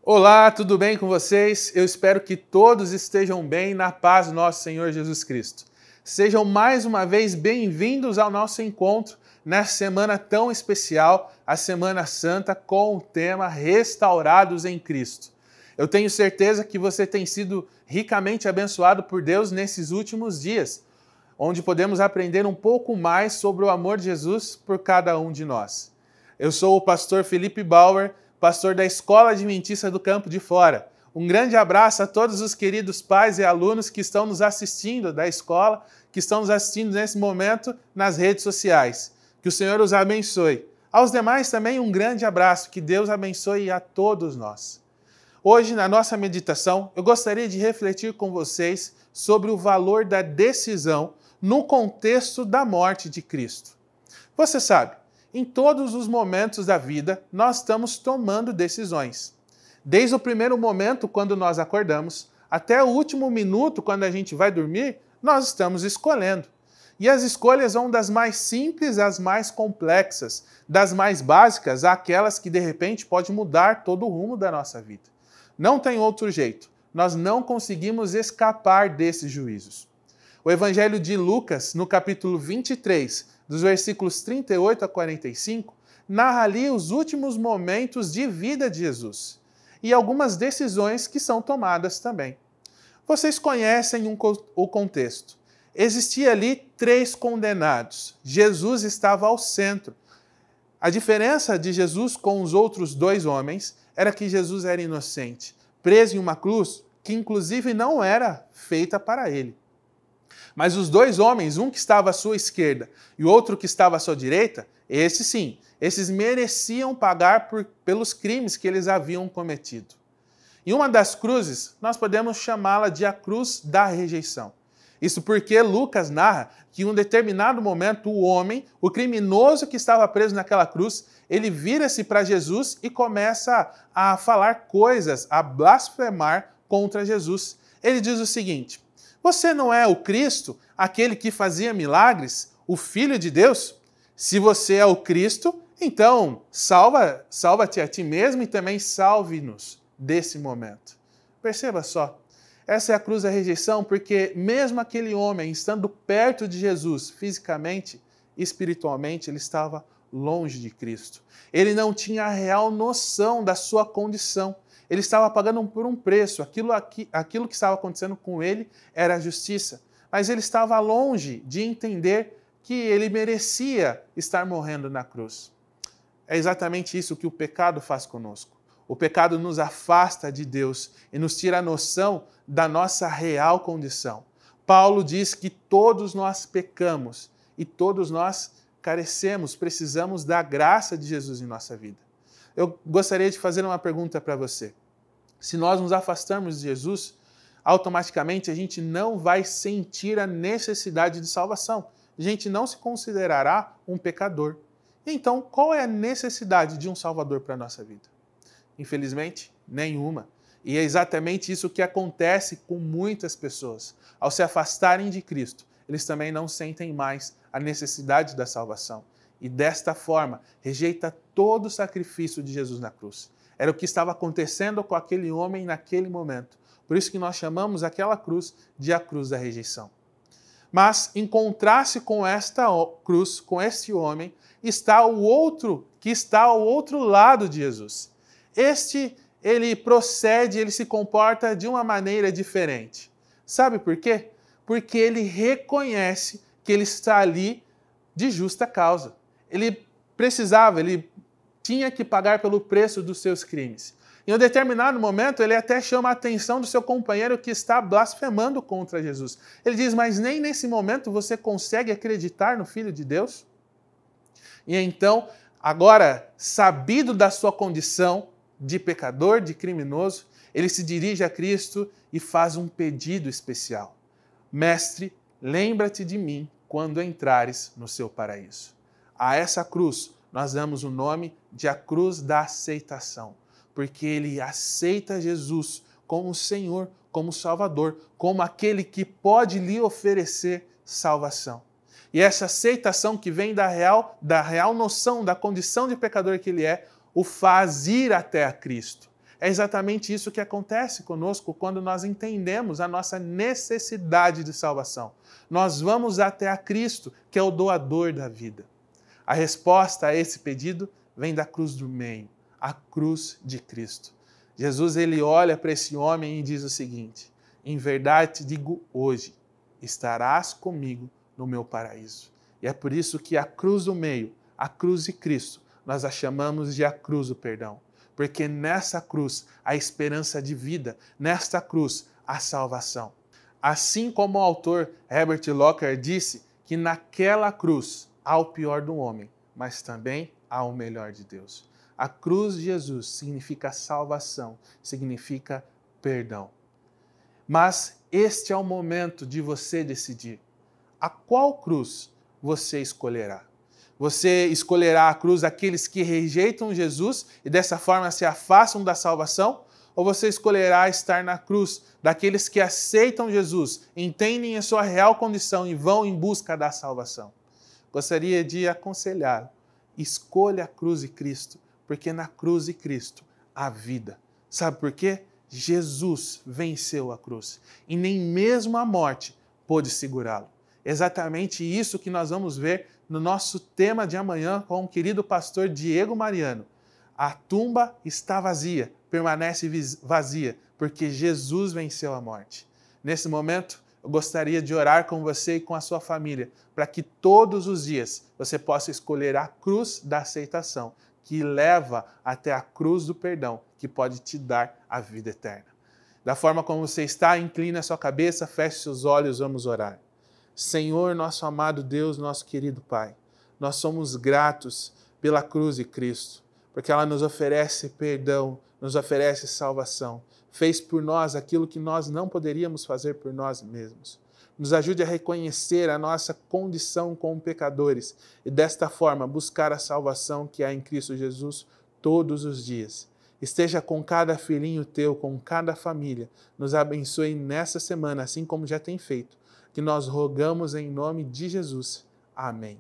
Olá, tudo bem com vocês? Eu espero que todos estejam bem na paz do nosso Senhor Jesus Cristo. Sejam mais uma vez bem-vindos ao nosso encontro nessa semana tão especial, a Semana Santa, com o tema Restaurados em Cristo. Eu tenho certeza que você tem sido ricamente abençoado por Deus nesses últimos dias, onde podemos aprender um pouco mais sobre o amor de Jesus por cada um de nós. Eu sou o pastor Felipe Bauer, pastor da Escola Adventista do Campo de Fora. Um grande abraço a todos os queridos pais e alunos que estão nos assistindo da escola, que estão nos assistindo nesse momento nas redes sociais. Que o Senhor os abençoe. Aos demais também um grande abraço, que Deus abençoe a todos nós. Hoje, na nossa meditação, eu gostaria de refletir com vocês sobre o valor da decisão no contexto da morte de Cristo. Você sabe, em todos os momentos da vida, nós estamos tomando decisões. Desde o primeiro momento, quando nós acordamos, até o último minuto, quando a gente vai dormir, nós estamos escolhendo. E as escolhas vão das mais simples às mais complexas, das mais básicas àquelas que, de repente, podem mudar todo o rumo da nossa vida. Não tem outro jeito. Nós não conseguimos escapar desses juízos. O Evangelho de Lucas, no capítulo 23, dos versículos 38 a 45, narra ali os últimos momentos de vida de Jesus e algumas decisões que são tomadas também. Vocês conhecem o contexto. Existia ali 3 condenados. Jesus estava ao centro. A diferença de Jesus com os outros 2 homens era que Jesus era inocente, preso em uma cruz que inclusive não era feita para ele. Mas os 2 homens, um que estava à sua esquerda e o outro que estava à sua direita, esses sim, esses mereciam pagar pelos crimes que eles haviam cometido. E uma das cruzes, nós podemos chamá-la de a cruz da rejeição. Isso porque Lucas narra que em um determinado momento o homem, o criminoso que estava preso naquela cruz, ele vira-se para Jesus e começa a falar coisas, a blasfemar contra Jesus. Ele diz o seguinte: você não é o Cristo, aquele que fazia milagres, o Filho de Deus? Se você é o Cristo, então salva-te a ti mesmo e também salve-nos desse momento. Perceba só, essa é a cruz da rejeição, porque mesmo aquele homem estando perto de Jesus fisicamente, espiritualmente, ele estava longe de Cristo. Ele não tinha a real noção da sua condição. Ele estava pagando por um preço. Aquilo que estava acontecendo com ele era a justiça. Mas ele estava longe de entender que ele merecia estar morrendo na cruz. É exatamente isso que o pecado faz conosco. O pecado nos afasta de Deus e nos tira a noção da nossa real condição. Paulo diz que todos nós pecamos e todos nós carecemos, precisamos da graça de Jesus em nossa vida. Eu gostaria de fazer uma pergunta para você. Se nós nos afastarmos de Jesus, automaticamente a gente não vai sentir a necessidade de salvação. A gente não se considerará um pecador. Então, qual é a necessidade de um Salvador para a nossa vida? Infelizmente, nenhuma. E é exatamente isso que acontece com muitas pessoas. Ao se afastarem de Cristo, eles também não sentem mais a necessidade da salvação. E desta forma, rejeita todo o sacrifício de Jesus na cruz. Era o que estava acontecendo com aquele homem naquele momento. Por isso que nós chamamos aquela cruz de a cruz da rejeição. Mas, em contraste com esta cruz, com este homem, está o outro, que está ao outro lado de Jesus. Ele procede, ele se comporta de uma maneira diferente. Sabe por quê? Porque ele reconhece que ele está ali de justa causa. Ele tinha que pagar pelo preço dos seus crimes. Em um determinado momento, ele até chama a atenção do seu companheiro que está blasfemando contra Jesus. Ele diz, mas nem nesse momento você consegue acreditar no Filho de Deus? E então, agora, sabido da sua condição de pecador, de criminoso, ele se dirige a Cristo e faz um pedido especial. Mestre, lembra-te de mim quando entrares no seu paraíso. A essa cruz, nós damos o nome de a cruz da aceitação, porque ele aceita Jesus como Senhor, como Salvador, como aquele que pode lhe oferecer salvação. E essa aceitação que vem da real noção da condição de pecador que ele é, o faz ir até a Cristo. É exatamente isso que acontece conosco quando nós entendemos a nossa necessidade de salvação. Nós vamos até a Cristo, que é o doador da vida. A resposta a esse pedido vem da cruz do meio, a cruz de Cristo. Jesus ele olha para esse homem e diz o seguinte: em verdade te digo hoje, estarás comigo no meu paraíso. E é por isso que a cruz do meio, a cruz de Cristo, nós a chamamos de a cruz do perdão. Porque nessa cruz há esperança de vida, nesta cruz há salvação. Assim como o autor Herbert Locker disse que naquela cruz há o pior do homem, mas também há o melhor de Deus. A cruz de Jesus significa salvação, significa perdão. Mas este é o momento de você decidir a qual cruz você escolherá. Você escolherá a cruz daqueles que rejeitam Jesus e dessa forma se afastam da salvação? Ou você escolherá estar na cruz daqueles que aceitam Jesus, entendem a sua real condição e vão em busca da salvação? Gostaria de aconselhá-lo. Escolha a cruz de Cristo, porque na cruz de Cristo há vida. Sabe por quê? Jesus venceu a cruz e nem mesmo a morte pôde segurá-lo. Exatamente isso que nós vamos ver no nosso tema de amanhã com o querido pastor Diego Mariano. A tumba está vazia, permanece vazia, porque Jesus venceu a morte. Nesse momento, eu gostaria de orar com você e com a sua família, para que todos os dias você possa escolher a cruz da aceitação, que leva até a cruz do perdão, que pode te dar a vida eterna. Da forma como você está, incline a sua cabeça, feche seus olhos, vamos orar. Senhor, nosso amado Deus, nosso querido Pai, nós somos gratos pela cruz de Cristo, porque ela nos oferece perdão, nos oferece salvação, fez por nós aquilo que nós não poderíamos fazer por nós mesmos. Nos ajude a reconhecer a nossa condição como pecadores e desta forma buscar a salvação que há em Cristo Jesus todos os dias. Esteja com cada filhinho teu, com cada família. Nos abençoe nessa semana, assim como já tem feito, que nós rogamos em nome de Jesus. Amém.